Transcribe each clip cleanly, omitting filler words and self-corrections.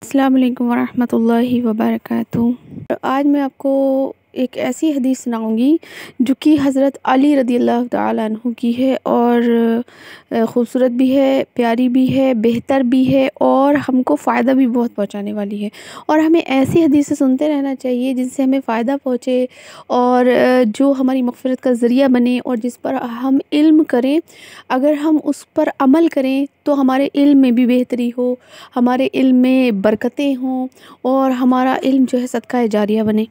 अस्सलाम वालेकुम वरहमतुल्लाहि वबरकातुहू। आज मैं आपको एक ऐसी हदीस सुनाऊंगी जो कि हज़रत अली रज़ियल्लाहु तआला अन्हु की है और ख़ूबसूरत भी है, प्यारी भी है, बेहतर भी है और हमको फ़ायदा भी बहुत पहुंचाने वाली है। और हमें ऐसी हदीसें सुनते रहना चाहिए जिनसे हमें फ़ायदा पहुंचे और जो हमारी मग़फ़िरत का ज़रिया बने और जिस पर हम इल्म करें। अगर हम उस पर अमल करें तो हमारे इल्म में भी बेहतरी हो, हमारे इल्म में बरकतें हों और हमारा इल्म जो है सदका जारिया बने।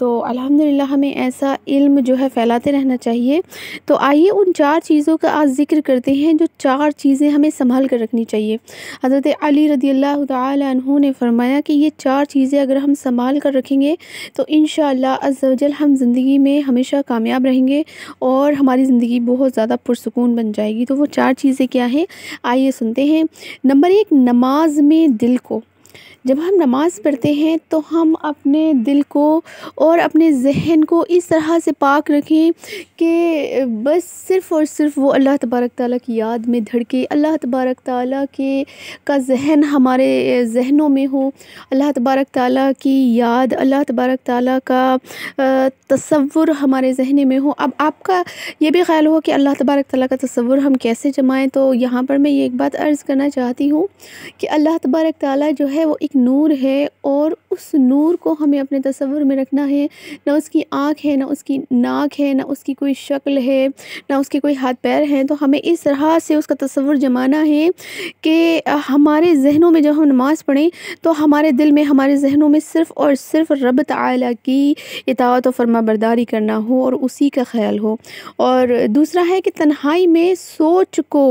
तो अल्हम्दुलिल्लाह हमें ऐसा इल्म जो है फैलाते रहना चाहिए। तो आइए उन 4 चीज़ों का आज ज़िक्र करते हैं जो 4 चीज़ें हमें संभाल कर रखनी चाहिए। हज़रत अली रज़ियल्लाहु तआला अन्हु ने फ़रमाया कि ये 4 चीज़ें अगर हम संभाल कर रखेंगे तो इंशाअल्लाह अज़्ज़ व जल हम ज़िंदगी में हमेशा कामयाब रहेंगे और हमारी ज़िंदगी बहुत ज़्यादा पुरसुकून बन जाएगी। तो वो 4 चीज़ें क्या हैं, आइए सुनते हैं। नंबर 1, नमाज में दिल को। जब हम नमाज़ पढ़ते हैं तो हम अपने दिल को और अपने ज़हन को इस तरह से पाक रखें कि बस सिर्फ़ और सिर्फ़ वो अल्लाह तबारक ताला की याद में धड़के, अल्लाह तबारक ताला के का ज़हन हमारे ज़हनों में हो, अल्लाह तबारक ताला की याद, अल्लाह तबारक ताला का तसव्वुर हमारे ज़हन में हो। अब आपका ये भी ख़्याल हो कि अल्लाह तबारक ताला का तसव्वुर हम कैसे जमाएँ। तो यहाँ पर मैं ये एक बात अर्ज़ करना चाहती हूँ कि अल्लाह तबारक ताला जो है वो एक नूर है और उस नूर को हमें अपने तसव्वुर में रखना है। ना उसकी आँख है, ना उसकी नाक है, ना उसकी कोई शक्ल है, ना उसके कोई हाथ पैर हैं। तो हमें इस तरह से उसका तसव्वुर जमाना है कि हमारे ज़हनों में जब हम नमाज़ पढ़ें तो हमारे दिल में, हमारे ज़हनों में सिर्फ़ और सिर्फ़ रब ताला की इताअत और फरमाबरदारी करना हो और उसी का ख़याल हो। और दूसरा है कि तन्हाई में सोच को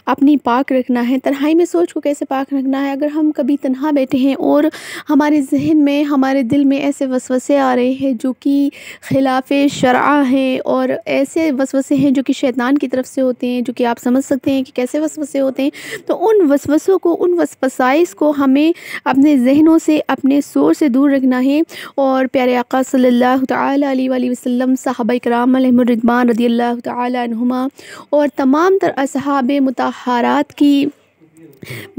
अपनी पाक रखना है। तन्हाई में सोच को कैसे पाक रखना है, अगर हम कभी तन्हा बैठे हैं और हमारे ज़हन में, हमारे दिल में ऐसे वसवसे आ रहे हैं जो कि खिलाफ़े शरअ हैं और ऐसे वसवसे हैं जो कि शैतान की तरफ से होते हैं, जो कि आप समझ सकते हैं कि कैसे वसवसे होते हैं। तो उन वसवसों को, उन वसवसाइस को हमें अपने ज़हनों से, अपने सोच से दूर रखना है। और प्यारे आका सल्लल्लाहु तआला अलैहि वसल्लम, सहाबाए किराम अलैहिमुर रिदवान रज़ियल्लाहु तआला अन्हुमा और तमाम तर असहाबे मुतहहारात की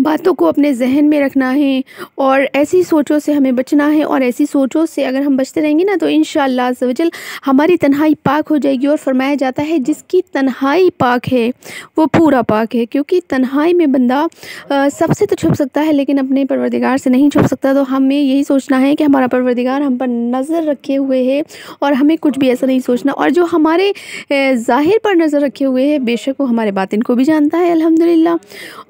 बातों को अपने ज़हन में रखना है और ऐसी सोचों से हमें बचना है। और ऐसी सोचों से अगर हम बचते रहेंगे ना तो इंशाअल्लाह अज़्ज़ व जल हमारी तन्हाई पाक हो जाएगी। और फरमाया जाता है जिसकी तन्हाई पाक है वो पूरा पाक है, क्योंकि तन्हाई में बंदा सबसे तो छुप सकता है लेकिन अपने परवरदिगार से नहीं छुप सकता। तो हमें यही सोचना है कि हमारा परवरदिगार हम पर नज़र रखे हुए है और हमें कुछ भी ऐसा नहीं सोचना। और जो हमारे ज़ाहिर पर नज़र रखे हुए है बेशक वो हमारे बातिन को भी जानता है, अल्हम्दुलिल्लाह।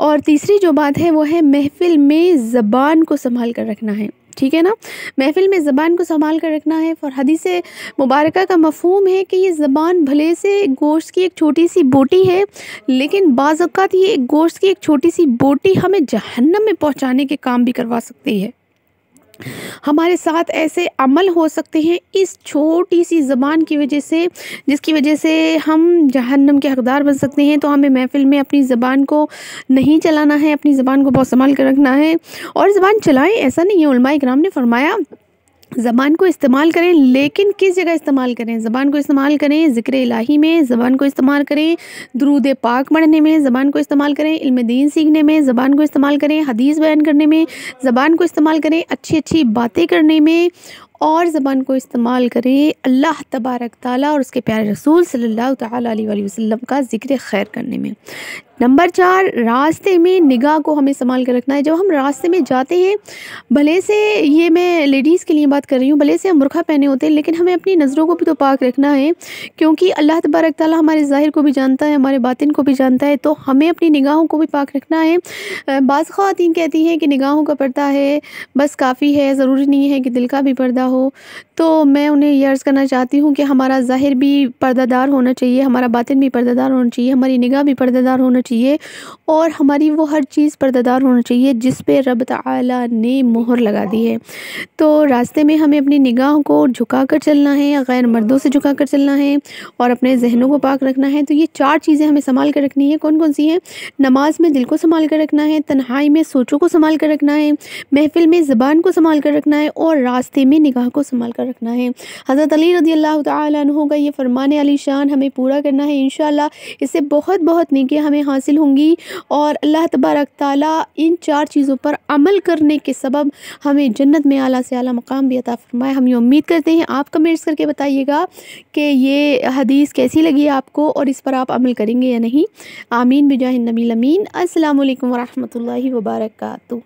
और तीसरी जो बात है वो है महफ़िल में ज़बान को संभाल कर रखना है, ठीक है ना। महफ़िल में ज़बान को संभाल कर रखना है। और हदीस मुबारका का मफ़हूम है कि ये ज़बान भले से गोश्त की एक छोटी सी बोटी है, लेकिन बाज़ औक़ात ये गोश्त की एक छोटी सी बोटी हमें जहन्नम में पहुँचाने के काम भी करवा सकती है। हमारे साथ ऐसे अमल हो सकते हैं इस छोटी सी ज़बान की वजह से, जिसकी वजह से हम जहन्नम के हक़दार बन सकते हैं। तो हमें महफ़िल में अपनी ज़बान को नहीं चलाना है, अपनी ज़बान को बहुत संभाल कर रखना है। और ज़बान चलाएं ऐसा नहीं है, उलमाए किराम ने फ़रमाया ज़बान को इस्तेमाल करें, लेकिन किस जगह इस्तेमाल करें। ज़बान को इस्तेमाल करें ज़िक्र इलाही में, ज़बान को इस्तेमाल करें दुरूद पाक पढ़ने में, ज़बान को इस्तेमाल करें इल्म दीन सीखने में, ज़बान को इस्तेमाल करें हदीस बयान करने में, ज़बान को इस्तेमाल करें अच्छी-अच्छी बातें करने में और ज़बान को इस्तेमाल करें अल्लाह तबारक ताला और उसके प्यारे रसूल सल्लल्लाहु तआला अलैहि वसल्लम का ज़िक्र खैर करने में। नंबर 4, रास्ते में निगाह को हमें संभाल कर रखना है। जब हम रास्ते में जाते हैं, भले से, ये मैं लेडीज़ के लिए बात कर रही हूँ, भले से हम बुर्का पहने होते हैं लेकिन हमें अपनी नज़रों को भी तो पाक रखना है, क्योंकि अल्लाह तबारक ताला हमारे ज़ाहिर को भी जानता है, हमारे बातिन को भी जानता है। तो हमें अपनी निगाहों को भी पाक रखना है। बाज़ ख़वातीन कहती हैं कि निगाहों का पर्दा है बस काफ़ी है, ज़रूरी नहीं है कि दिल का भी पर्दा हो। तो मैं उन्हें ये अर्ज़ करना चाहती हूँ कि हमारा ज़ाहिर भी पर्दादार होना चाहिए, हमारा बातिन भी पर्दादार होना चाहिए, हमारी निगाह भी पर्दादार होना चाहिए और हमारी वो हर चीज़ पर्दादार होना चाहिए जिस पे रब ताला ने मोहर लगा दी है। तो रास्ते में हमें अपनी निगाहों को झुका कर चलना है, गैर मर्दों से झुका कर चलना है और अपने ज़हनों को पाक रखना है। तो ये 4 चीज़ें हमें संभाल कर रखनी है। कौन कौन सी हैं? नमाज में दिल को संभाल कर रखना है, तन्हाई में सोचों को संभाल कर रखना है, महफ़िल में ज़बान को संभाल कर रखना है और रास्ते में निगाह को संभाल कर रखना है। हज़रत अली रज़ियल्लाहु तआला अन्हु का ये फ़रमान आलीशान हमें पूरा करना है इंशाअल्लाह। इससे बहुत बहुत नेकियां हमें हासिल हासिल होंगी और अल्लाह तबारक ताला इन 4 चीज़ों पर अमल करने के सबब हमें जन्नत में आला से आला मकाम भी अता फ़रमाए। हम ये उम्मीद करते हैं आप कमेंट्स करके बताइएगा कि ये हदीस कैसी लगी आपको और इस पर आप अमल करेंगे या नहीं। आमीन बिजाहिन नबील अमीन। अस्सलामु अलैकुम व रहमतुल्लाहि व बरकातुहू।